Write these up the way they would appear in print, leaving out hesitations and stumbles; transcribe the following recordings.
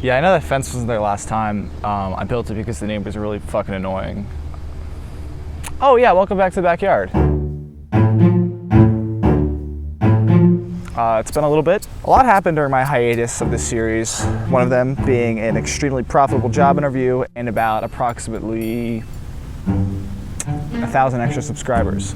Yeah, I know that fence wasn't there last time. I built it because the neighbors are really fucking annoying. Oh yeah, welcome back to the backyard. It's been a little bit. A lot happened during my hiatus of this series. One of them being an extremely profitable job interview and about approximately 1,000 extra subscribers.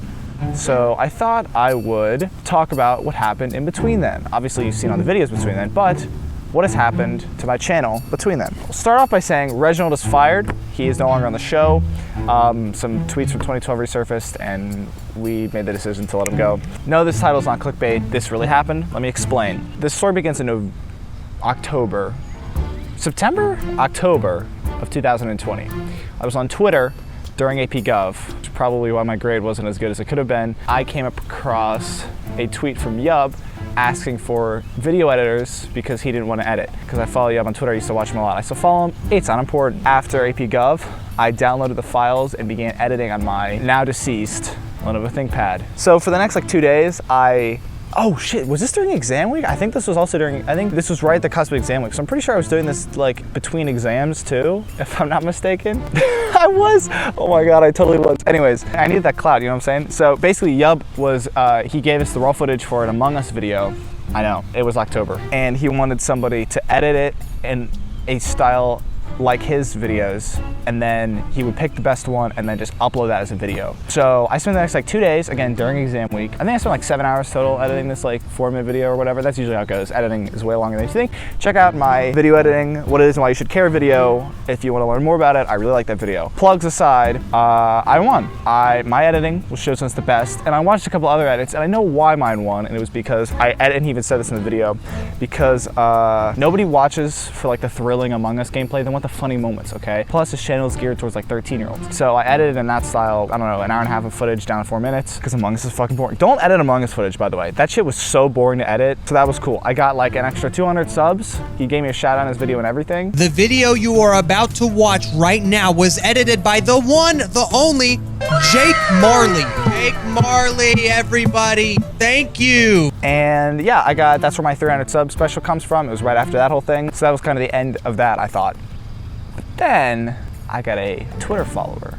So I thought I would talk about what happened in between then. Obviously you've seen all the videos between then, but what has happened to my channel between then? We'll start off by saying Reginald is fired. He is no longer on the show. Some tweets from 2012 resurfaced and we made the decision to let him go. No, this title's not clickbait. This really happened. Let me explain. This story begins in October of 2020. I was on Twitter during AP Gov, which is probably why my grade wasn't as good as it could have been. I came across a tweet from Yub asking for video editors because he didn't want to edit. Because I follow Yub on Twitter, I used to watch him a lot. I still follow him, it's not important. After AP Gov, I downloaded the files and began editing on my now deceased Lenovo ThinkPad. So for the next like 2 days, oh shit, was this during exam week? I think this was also I think this was right at the cusp of exam week. So I'm pretty sure I was doing this like between exams too, if I'm not mistaken. I was, oh my God, I totally was. Anyways, I needed that cloud, you know what I'm saying? So basically Yub was, he gave us the raw footage for an Among Us video. I know, it was October. And he wanted somebody to edit it in a style like his videos, and then he would pick the best one and then just upload that as a video. So I spent the next like 2 days, again, during exam week. I think I spent like 7 hours total editing this like 4-minute video or whatever. That's usually how it goes. Editing is way longer than you think. Check out my video editing, what it is and why you should care video if you want to learn more about it. I really like that video. Plugs aside, I won. My editing was Showsense the best, and I watched a couple other edits, and I know why mine won, and it was because and he even said this in the video, because nobody watches for like the thrilling Among Us gameplay. They want the funny moments, okay? Plus his channel is geared towards like 13-year-olds. So I edited in that style, I don't know, an hour and a half of footage down to 4 minutes, because Among Us is fucking boring. Don't edit Among Us footage, by the way. That shit was so boring to edit, so that was cool. I got like an extra 200 subs. He gave me a shout out on his video and everything. The video you are about to watch right now was edited by the one, the only, Jake Marley. Jake Marley, everybody, thank you. And yeah, that's where my 300 sub special comes from. It was right after that whole thing. So that was kind of the end of that, I thought. Then I got a Twitter follower,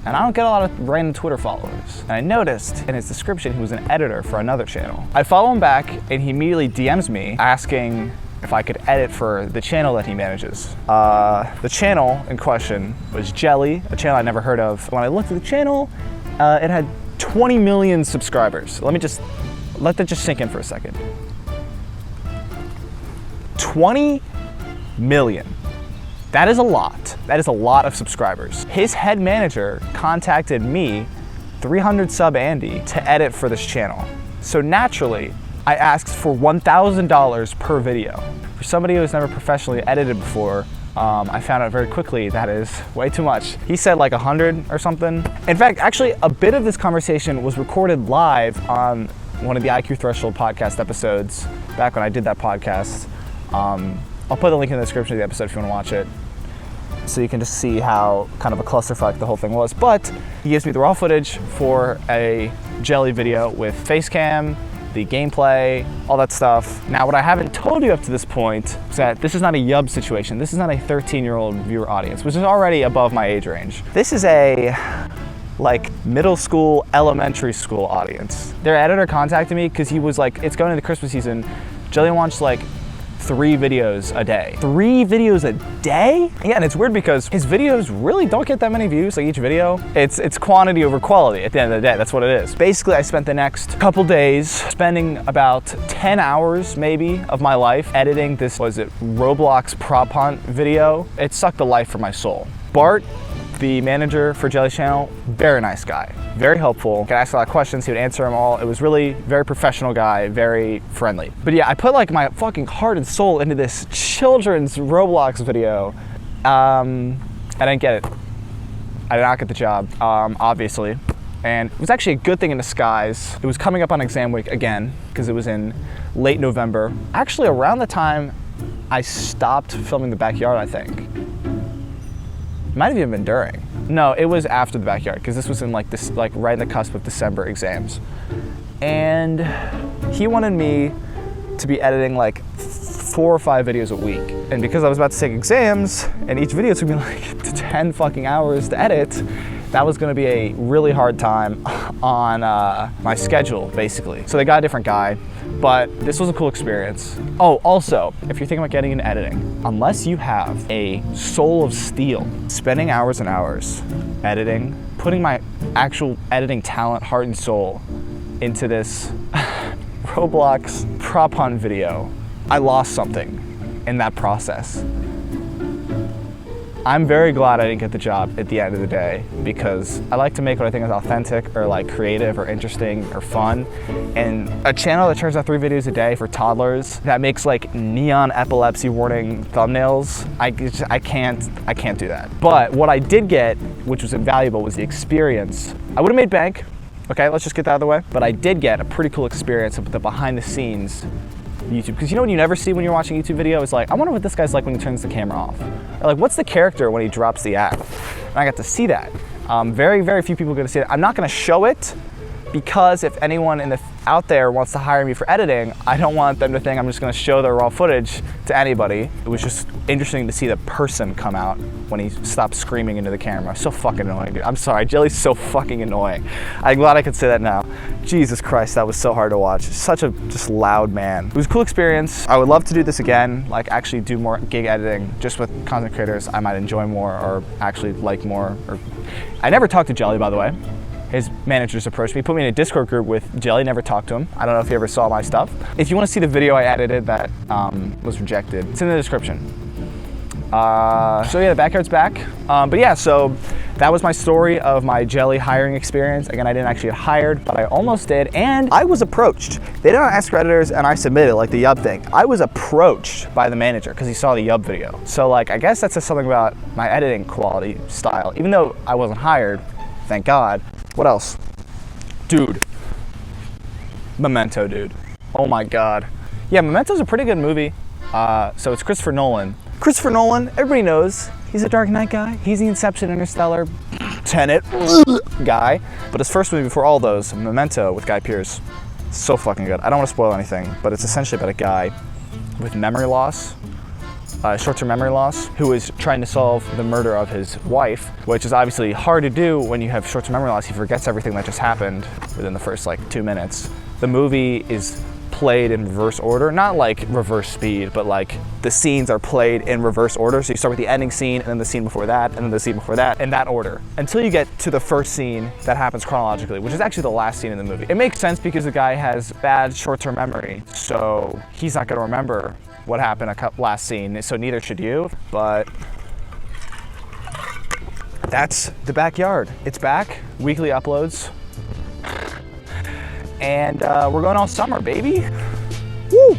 and I don't get a lot of random Twitter followers. And I noticed in his description he was an editor for another channel. I follow him back and he immediately DMs me asking if I could edit for the channel that he manages. The channel in question was Jelly, a channel I'd never heard of. When I looked at the channel, it had 20 million subscribers. Let that just sink in for a second. 20 million. That is a lot. That is a lot of subscribers. His head manager contacted me, 300 sub Andy, to edit for this channel. So naturally, I asked for $1,000 per video. For somebody who has never professionally edited before, I found out very quickly that is way too much. He said like 100 or something. In fact, actually, a bit of this conversation was recorded live on one of the IQ Threshold podcast episodes back when I did that podcast. I'll put the link in the description of the episode if you want to watch it, so you can just see how kind of a clusterfuck the whole thing was. But he gives me the raw footage for a Jelly video with face cam, the gameplay, all that stuff. Now, what I haven't told you up to this point is that this is not a Yub situation. This is not a 13-year-old viewer audience, which is already above my age range. This is a like middle school, elementary school audience. Their editor contacted me because he was like, it's going into Christmas season. Jelly wants like 3 videos a day. 3 videos a day? Yeah, and it's weird because his videos really don't get that many views, like each video. It's quantity over quality at the end of the day, that's what it is. Basically, I spent the next couple days spending about 10 hours maybe of my life editing this, Roblox prop hunt video. It sucked the life from my soul. Bart, the manager for Jelly's channel, very nice guy, very helpful. Could ask a lot of questions, he would answer them all. It was really very professional guy, very friendly. But yeah, I put like my fucking heart and soul into this children's Roblox video. I didn't get it. I did not get the job, obviously. And it was actually a good thing in disguise. It was coming up on exam week again, because it was in late November. Actually, around the time I stopped filming the backyard, I think. Might have even been during. No, it was after the backyard, because this was in like this, like right in the cusp of December exams. And he wanted me to be editing like 4 or 5 videos a week. And because I was about to take exams, and each video took me like 10 fucking hours to edit, that was gonna be a really hard time on my schedule, basically. So they got a different guy, but this was a cool experience. Oh, also, if you're thinking about getting into editing, unless you have a soul of steel, spending hours and hours editing, putting my actual editing talent, heart and soul into this Roblox prop hunt video, I lost something in that process. I'm very glad I didn't get the job at the end of the day, because I like to make what I think is authentic or like creative or interesting or fun. And a channel that turns out 3 videos a day for toddlers that makes like neon epilepsy warning thumbnails, I can't do that. But what I did get, which was invaluable, was the experience. I would have made bank. Okay, let's just get that out of the way. But I did get a pretty cool experience of the behind the scenes YouTube, because you know what you never see when you're watching a YouTube video is like, I wonder what this guy's like when he turns the camera off, or like what's the character when he drops the act. And I got to see that. Very, very few people get to see it. I'm not going to show it, because if anyone out there wants to hire me for editing, I don't want them to think I'm just going to show their raw footage to anybody. It was just interesting to see the person come out when he stopped screaming into the camera. So fucking annoying, dude. I'm sorry, Jelly's so fucking annoying. I'm glad I could say that now. Jesus Christ, that was so hard to watch. Such a just loud man. It was a cool experience. I would love to do this again, like actually do more gig editing just with content creators I might enjoy more or actually like more. I never talked to Jelly, by the way. His managers approached me, put me in a Discord group with Jelly, never talked to him. I don't know if he ever saw my stuff. If you want to see the video I edited that was rejected, it's in the description. So yeah, the BackYard's back. But yeah, so that was my story of my Jelly hiring experience. Again, I didn't actually get hired, but I almost did, and I was approached. They didn't ask for editors, and I submitted, like the Yub thing. I was approached by the manager because he saw the Yub video. So like, I guess that says something about my editing quality style, even though I wasn't hired, thank God. What else? Dude. Memento, dude. Oh my God. Yeah, Memento's a pretty good movie. So it's Christopher Nolan. Christopher Nolan, everybody knows, he's a Dark Knight guy. He's the Inception, Interstellar, Tenet guy. But his first movie before all those, Memento with Guy Pearce, so fucking good. I don't want to spoil anything, but it's essentially about a guy with memory loss, short-term memory loss, who is trying to solve the murder of his wife, which is obviously hard to do when you have short-term memory loss. He forgets everything that just happened within the first like 2 minutes. The movie is played in reverse order, not like reverse speed, but like the scenes are played in reverse order. So you start with the ending scene, and then the scene before that, and then the scene before that, in that order, until you get to the first scene that happens chronologically, which is actually the last scene in the movie. It makes sense because the guy has bad short-term memory, so he's not gonna remember what happened last scene, so neither should you. But that's the BackYard. It's back, weekly uploads, and we're going all summer, baby. Woo!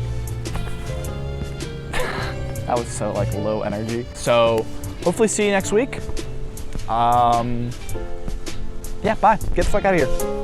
That was so like low energy. So hopefully see you next week. Yeah, bye. Get the fuck out of here.